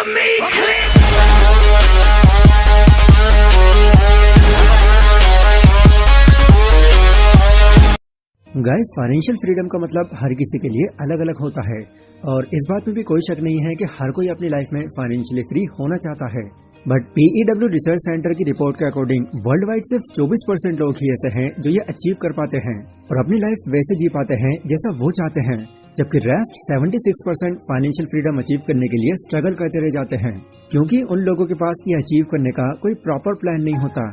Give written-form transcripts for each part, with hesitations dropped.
me click. Guys, financial freedom का मतलब हर किसी के लिए अलग अलग होता है और इस बात में भी कोई शक नहीं है कि हर कोई अपनी लाइफ में फाइनेंशियली फ्री होना चाहता है। बट PEW रिसर्च सेंटर की रिपोर्ट के अकॉर्डिंग वर्ल्ड वाइड सिर्फ 24% लोग ही ऐसे हैं जो ये अचीव कर पाते हैं और अपनी लाइफ वैसे जी पाते हैं जैसा वो चाहते हैं, जबकि रेस्ट 76% फाइनेंशियल फ्रीडम अचीव करने के लिए स्ट्रगल करते रह जाते हैं, क्योंकि उन लोगों के पास ये अचीव करने का कोई प्रॉपर प्लान नहीं होता।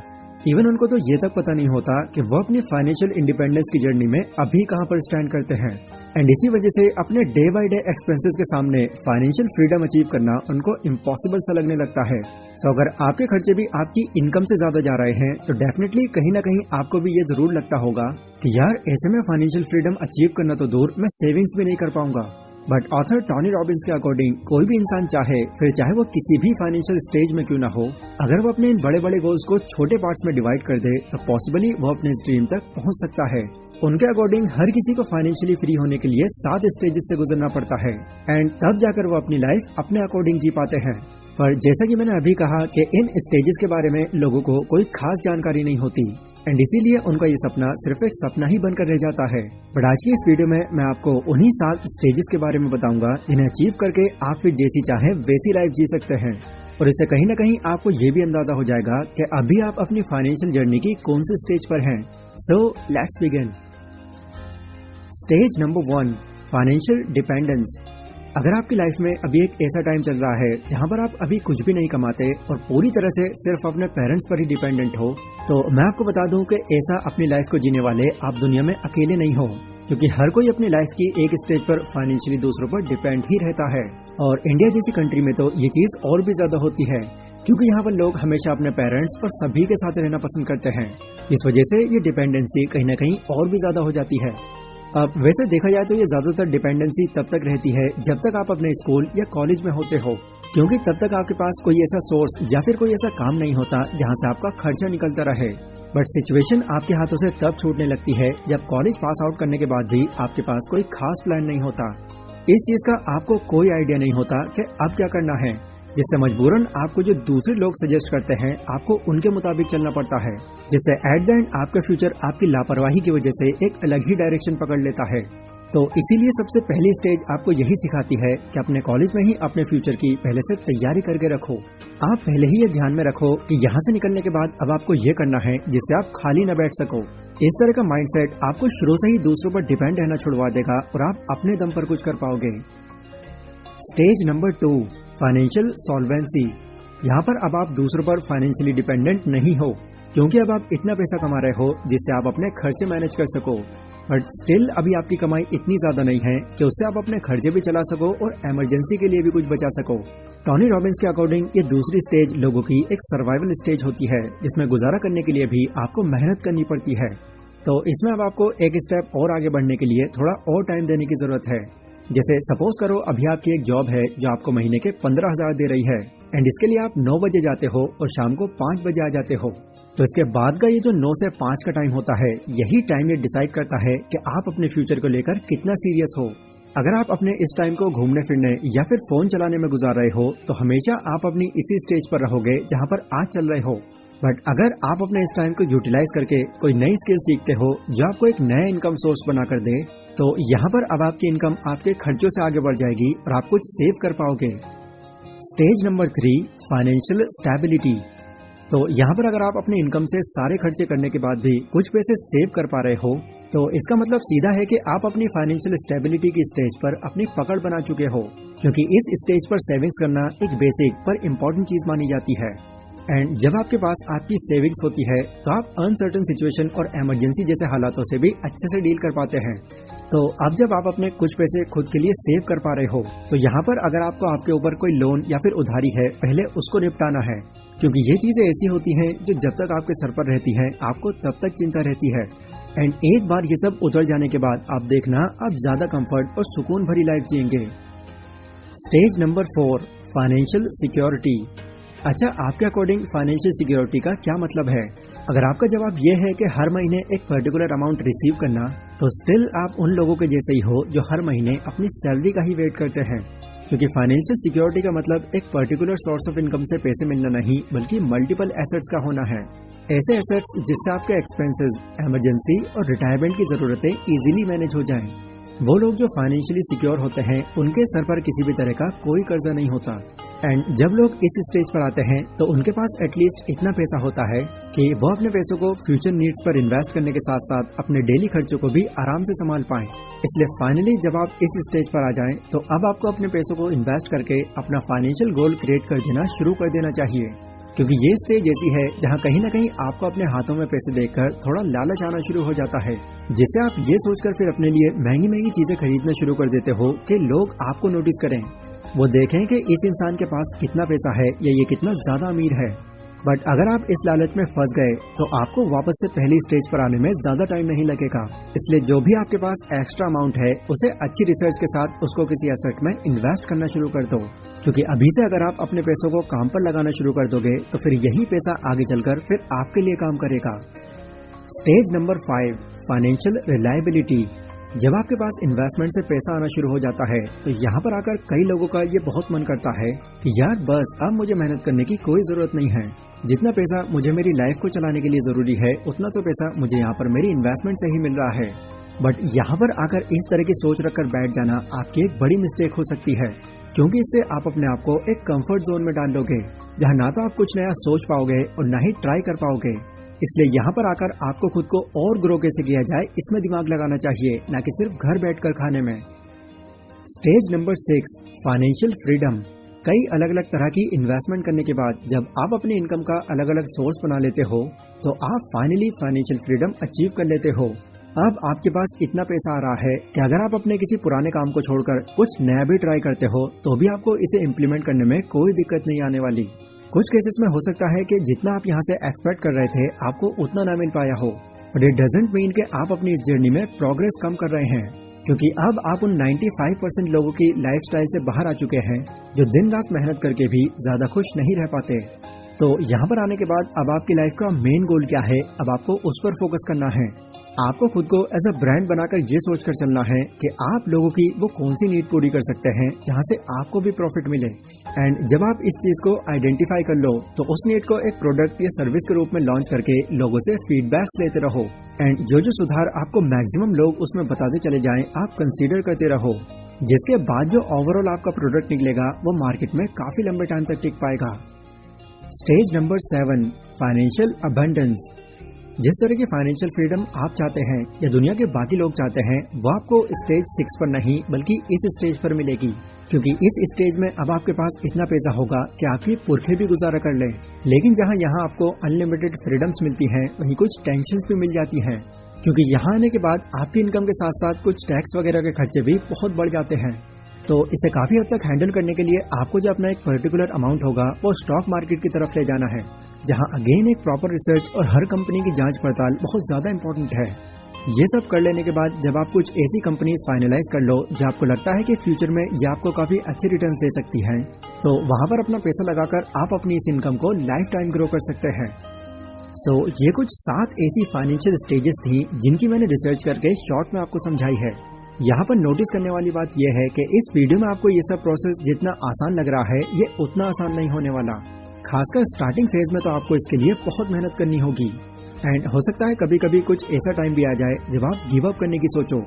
इवन उनको तो ये तक पता नहीं होता कि वो अपनी फाइनेंशियल इंडिपेंडेंस की जर्नी में अभी कहां पर स्टैंड करते हैं। एंड इसी वजह से अपने डे बाय डे एक्सपेंसेस के सामने फाइनेंशियल फ्रीडम अचीव करना उनको इम्पॉसिबल सा लगने लगता है। सो अगर आपके खर्चे भी आपकी इनकम से ज्यादा जा रहे हैं तो डेफिनेटली कहीं ना कहीं आपको भी ये जरूर लगता होगा कि यार ऐसे में फाइनेंशियल फ्रीडम अचीव करना तो दूर, मैं सेविंग्स भी नहीं कर पाऊंगा। बट ऑथर टॉनी रॉबिन्स के अकॉर्डिंग कोई भी इंसान चाहे, फिर चाहे वो किसी भी फाइनेंशियल स्टेज में क्यों ना हो, अगर वो अपने इन बड़े बड़े गोल्स को छोटे पार्ट्स में डिवाइड कर दे तो पॉसिबली वो अपने इस ड्रीम तक पहुंच सकता है। उनके अकॉर्डिंग हर किसी को फाइनेंशियली फ्री होने के लिए 7 स्टेजेस से गुजरना पड़ता है एंड तब जाकर वो अपनी लाइफ अपने अकॉर्डिंग जी पाते हैं। पर जैसा कि मैंने अभी कहा कि इन स्टेजेस के बारे में लोगों को कोई खास जानकारी नहीं होती एंड इसीलिए उनका ये सपना सिर्फ एक सपना ही बनकर रह जाता है। बट आज की इस वीडियो में मैं आपको उन्हीं 7 स्टेजेस के बारे में बताऊंगा जिन्हें अचीव करके आप फिर जैसी चाहे वैसी लाइफ जी सकते हैं और इससे कहीं ना कहीं आपको ये भी अंदाजा हो जाएगा कि अभी आप अपनी फाइनेंशियल जर्नी की कौन से स्टेज पर हैं। So let's begin. Stage number 1, financial dependence. अगर आपकी लाइफ में अभी एक ऐसा टाइम चल रहा है जहां पर आप अभी कुछ भी नहीं कमाते और पूरी तरह से सिर्फ अपने पेरेंट्स पर ही डिपेंडेंट हो, तो मैं आपको बता दूं कि ऐसा अपनी लाइफ को जीने वाले आप दुनिया में अकेले नहीं हो, क्योंकि हर कोई अपनी लाइफ की एक स्टेज पर फाइनेंशियली दूसरों पर डिपेंड ही रहता है। और इंडिया जैसी कंट्री में तो ये चीज और भी ज्यादा होती है, क्योंकि यहाँ पर लोग हमेशा अपने पेरेंट्स और सभी के साथ रहना पसंद करते हैं। इस वजह से ये डिपेंडेंसी कहीं ना कहीं और भी ज्यादा हो जाती है। अब वैसे देखा जाए तो ये ज्यादातर डिपेंडेंसी तब तक रहती है जब तक आप अपने स्कूल या कॉलेज में होते हो, क्योंकि तब तक आपके पास कोई ऐसा सोर्स या फिर कोई ऐसा काम नहीं होता जहां से आपका खर्चा निकलता रहे। बट सिचुएशन आपके हाथों से तब छूटने लगती है जब कॉलेज पास आउट करने के बाद भी आपके पास कोई खास प्लान नहीं होता। इस चीज का आपको कोई आइडिया नहीं होता कि अब क्या करना है, जिससे मजबूरन आपको जो दूसरे लोग सजेस्ट करते हैं आपको उनके मुताबिक चलना पड़ता है, जिससे एट द एंड आपका फ्यूचर आपकी लापरवाही की वजह से एक अलग ही डायरेक्शन पकड़ लेता है। तो इसीलिए सबसे पहली स्टेज आपको यही सिखाती है कि अपने कॉलेज में ही अपने फ्यूचर की पहले से तैयारी करके रखो। आप पहले ही ये ध्यान में रखो कि यहाँ से निकलने के बाद अब आपको ये करना है जिससे आप खाली न बैठ सको। इस तरह का माइंडसेट आपको शुरू से ही दूसरों पर डिपेंड रहना छुड़वा देगा और आप अपने दम पर कुछ कर पाओगे। Stage number 2, financial solvency. यहाँ पर अब आप दूसरों पर फाइनेंशियली डिपेंडेंट नहीं हो, क्योंकि अब आप इतना पैसा कमा रहे हो जिससे आप अपने खर्चे मैनेज कर सको। बट स्टिल अभी आपकी कमाई इतनी ज्यादा नहीं है कि उससे आप अपने खर्चे भी चला सको और इमरजेंसी के लिए भी कुछ बचा सको। टॉनी रॉबिन्स के अकॉर्डिंग ये दूसरी स्टेज लोगों की एक सर्वाइवल स्टेज होती है, जिसमें गुजारा करने के लिए भी आपको मेहनत करनी पड़ती है। तो इसमें अब आपको एक स्टेप और आगे बढ़ने के लिए थोड़ा और टाइम देने की जरूरत है। जैसे सपोज करो अभी आपकी एक जॉब है जो आपको महीने के 15,000 दे रही है एंड इसके लिए आप 9 बजे जाते हो और शाम को 5 बजे आ जाते हो। तो इसके बाद का ये जो 9 से 5 का टाइम होता है, यही टाइम ये डिसाइड करता है कि आप अपने फ्यूचर को लेकर कितना सीरियस हो। अगर आप अपने इस टाइम को घूमने फिरने या फिर फोन चलाने में गुजार रहे हो तो हमेशा आप अपनी इसी स्टेज पर रहोगे जहाँ पर आज चल रहे हो। बट अगर आप अपने इस टाइम को यूटिलाइज करके कोई नई स्किल सीखते हो जो आपको एक नया इनकम सोर्स बनाकर दे, तो यहाँ पर अब आपकी इनकम आपके खर्चों से आगे बढ़ जाएगी और आप कुछ सेव कर पाओगे। Stage number 3, financial stability. तो यहाँ पर अगर आप अपने इनकम से सारे खर्चे करने के बाद भी कुछ पैसे सेव कर पा रहे हो, तो इसका मतलब सीधा है कि आप अपनी फाइनेंशियल स्टेबिलिटी की स्टेज पर अपनी पकड़ बना चुके हो, क्योंकि इस स्टेज पर सेविंग्स करना एक बेसिक पर इम्पोर्टेंट चीज मानी जाती है। एंड जब आपके पास आपकी सेविंग्स होती है तो आप अनसर्टेन सिचुएशन और इमरजेंसी जैसे हालातों से भी अच्छे से डील कर पाते हैं। तो अब जब आप अपने कुछ पैसे खुद के लिए सेव कर पा रहे हो, तो यहाँ पर अगर आपको आपके ऊपर कोई लोन या फिर उधारी है, पहले उसको निपटाना है, क्योंकि ये चीजें ऐसी होती हैं जो जब तक आपके सर पर रहती हैं आपको तब तक चिंता रहती है। एंड एक बार ये सब उतर जाने के बाद आप देखना आप ज्यादा कंफर्ट और सुकून भरी लाइफ जिएंगे। Stage number 4, financial security. अच्छा, आपके अकॉर्डिंग फाइनेंशियल सिक्योरिटी का क्या मतलब है? अगर आपका जवाब ये है कि हर महीने एक पर्टिकुलर अमाउंट रिसीव करना, तो स्टिल आप उन लोगों के जैसे ही हो जो हर महीने अपनी सैलरी का ही वेट करते हैं, क्योंकि फाइनेंशियल सिक्योरिटी का मतलब एक पर्टिकुलर सोर्स ऑफ इनकम से पैसे मिलना नहीं, बल्कि मल्टीपल एसेट्स का होना है। ऐसे एसेट्स जिससे आपके एक्सपेंसेस, इमरजेंसी और रिटायरमेंट की जरूरतें इजीली मैनेज हो जाएं। वो लोग जो फाइनेंशियली सिक्योर होते हैं उनके सर पर किसी भी तरह का कोई कर्जा नहीं होता। एंड जब लोग इस स्टेज पर आते हैं तो उनके पास एटलीस्ट इतना पैसा होता है कि वो अपने पैसों को फ्यूचर नीड्स पर इन्वेस्ट करने के साथ साथ अपने डेली खर्चों को भी आराम से संभाल पाएं। इसलिए फाइनली जब आप इस स्टेज पर आ जाएं तो अब आपको अपने पैसों को इन्वेस्ट करके अपना फाइनेंशियल गोल क्रिएट कर देना शुरू कर देना चाहिए, क्योंकि ये स्टेज ऐसी है जहाँ कहीं न कहीं आपको अपने हाथों में पैसे देखकर थोड़ा लालच आना शुरू हो जाता है, जिससे आप ये सोचकर फिर अपने लिए महंगी महंगी चीजें खरीदना शुरू कर देते हो कि लोग आपको नोटिस करें, वो देखें कि इस इंसान के पास कितना पैसा है या ये कितना ज्यादा अमीर है। बट अगर आप इस लालच में फंस गए तो आपको वापस से पहली स्टेज पर आने में ज्यादा टाइम नहीं लगेगा। इसलिए जो भी आपके पास एक्स्ट्रा अमाउंट है उसे अच्छी रिसर्च के साथ उसको किसी एसेट में इन्वेस्ट करना शुरू कर दो, क्योंकि अभी से अगर आप अपने पैसों को काम पर लगाना शुरू कर दोगे तो फिर यही पैसा आगे चलकर फिर आपके लिए काम करेगा। Stage number 5, financial reliability. जब आपके पास इन्वेस्टमेंट से पैसा आना शुरू हो जाता है तो यहाँ पर आकर कई लोगों का ये बहुत मन करता है कि यार बस अब मुझे मेहनत करने की कोई जरूरत नहीं है, जितना पैसा मुझे मेरी लाइफ को चलाने के लिए जरूरी है उतना तो पैसा मुझे यहाँ पर मेरी इन्वेस्टमेंट से ही मिल रहा है। बट यहाँ पर आकर इस तरह की सोच रखकर बैठ जाना आपकी एक बड़ी मिस्टेक हो सकती है, क्योंकि इससे आप अपने आप को एक कंफर्ट जोन में डाल लोगे जहाँ ना तो आप कुछ नया सोच पाओगे और ना ही ट्राई कर पाओगे। इसलिए यहाँ पर आकर आपको खुद को और ग्रो कैसे किया जाए इसमें दिमाग लगाना चाहिए, ना कि सिर्फ घर बैठकर खाने में। Stage number 6, financial freedom. कई अलग अलग तरह की इन्वेस्टमेंट करने के बाद जब आप अपनी इनकम का अलग अलग सोर्स बना लेते हो तो आप फाइनली फाइनेंशियल फ्रीडम अचीव कर लेते हो। अब आपके पास इतना पैसा आ रहा है कि अगर आप अपने किसी पुराने काम को छोड़कर कुछ नया भी ट्राई करते हो तो भी आपको इसे इम्प्लीमेंट करने में कोई दिक्कत नहीं आने वाली। कुछ केसेस में हो सकता है कि जितना आप यहाँ से एक्सपेक्ट कर रहे थे आपको उतना ना मिल पाया हो, बट इट डजंट मीन कि आप अपनी इस जर्नी में प्रोग्रेस कम कर रहे हैं, क्योंकि अब आप उन 95% लोगों की लाइफस्टाइल से बाहर आ चुके हैं जो दिन रात मेहनत करके भी ज्यादा खुश नहीं रह पाते। तो यहाँ पर आने के बाद अब आपकी लाइफ का मेन गोल क्या है, अब आपको उस पर फोकस करना है। आपको खुद को एज अ ब्रांड बनाकर ये सोचकर चलना है कि आप लोगों की वो कौन सी नीड पूरी कर सकते हैं जहाँ से आपको भी प्रॉफिट मिले। एंड जब आप इस चीज को आइडेंटिफाई कर लो तो उस नीड को एक प्रोडक्ट या सर्विस के रूप में लॉन्च करके लोगों से फीडबैक्स लेते रहो। एंड जो सुधार आपको मैक्सिमम लोग उसमें बताते चले जाएं आप कंसीडर करते रहो, जिसके बाद जो ओवरऑल आपका प्रोडक्ट निकलेगा वो मार्केट में काफी लंबे टाइम तक टिक पाएगा। Stage number 7, financial abundance. जिस तरह की फाइनेंशियल फ्रीडम आप चाहते हैं या दुनिया के बाकी लोग चाहते हैं वो आपको स्टेज 6 पर नहीं बल्कि इस स्टेज पर मिलेगी, क्योंकि इस स्टेज में अब आपके पास इतना पैसा होगा कि आपके पुरखे भी गुजारा कर लें। लेकिन जहां यहाँ आपको अनलिमिटेड फ्रीडम्स मिलती हैं वहीं कुछ टेंशन्स भी मिल जाती हैं, क्योंकि यहाँ आने के बाद आपकी इनकम के साथ साथ कुछ टैक्स वगैरह के खर्चे भी बहुत बढ़ जाते हैं। तो इसे काफी हद तक हैंडल करने के लिए आपको जो अपना एक पर्टिकुलर अमाउंट होगा वो स्टॉक मार्केट की तरफ ले जाना है, जहां अगेन एक प्रॉपर रिसर्च और हर कंपनी की जांच पड़ताल बहुत ज्यादा इंपॉर्टेंट है। ये सब कर लेने के बाद जब आप कुछ ऐसी कंपनीज फाइनलाइज कर लो जो आपको लगता है कि फ्यूचर में ये आपको काफी अच्छे रिटर्न्स दे सकती हैं, तो वहां पर अपना पैसा लगाकर आप अपनी इस इनकम को लाइफ टाइम ग्रो कर सकते हैं। सो ये कुछ 7 ऐसी फाइनेंशियल स्टेजेस थी जिनकी मैंने रिसर्च करके शॉर्ट में आपको समझाई है। यहाँ पर नोटिस करने वाली बात यह है कि इस वीडियो में आपको ये सब प्रोसेस जितना आसान लग रहा है ये उतना आसान नहीं होने वाला। खासकर स्टार्टिंग फेज में तो आपको इसके लिए बहुत मेहनत करनी होगी। एंड हो सकता है कभी कभी कुछ ऐसा टाइम भी आ जाए जब आप गिव अप करने की सोचो,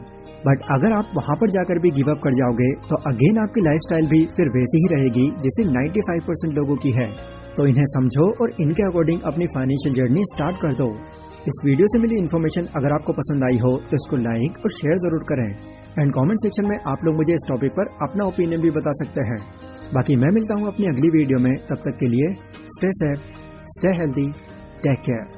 बट अगर आप वहाँ पर जाकर भी गिव अप कर जाओगे तो अगेन आपकी लाइफस्टाइल भी फिर वैसी ही रहेगी जैसे 95% लोगों की है। तो इन्हें समझो और इनके अकॉर्डिंग अपनी फाइनेंशियल जर्नी स्टार्ट कर दो। इस वीडियो से मिली इन्फॉर्मेशन अगर आपको पसंद आई हो तो इसको लाइक और शेयर जरूर करें। एंड कमेंट सेक्शन में आप लोग मुझे इस टॉपिक पर अपना ओपिनियन भी बता सकते हैं। बाकी मैं मिलता हूँ अपनी अगली वीडियो में, तब तक के लिए stay safe, stay healthy, take care.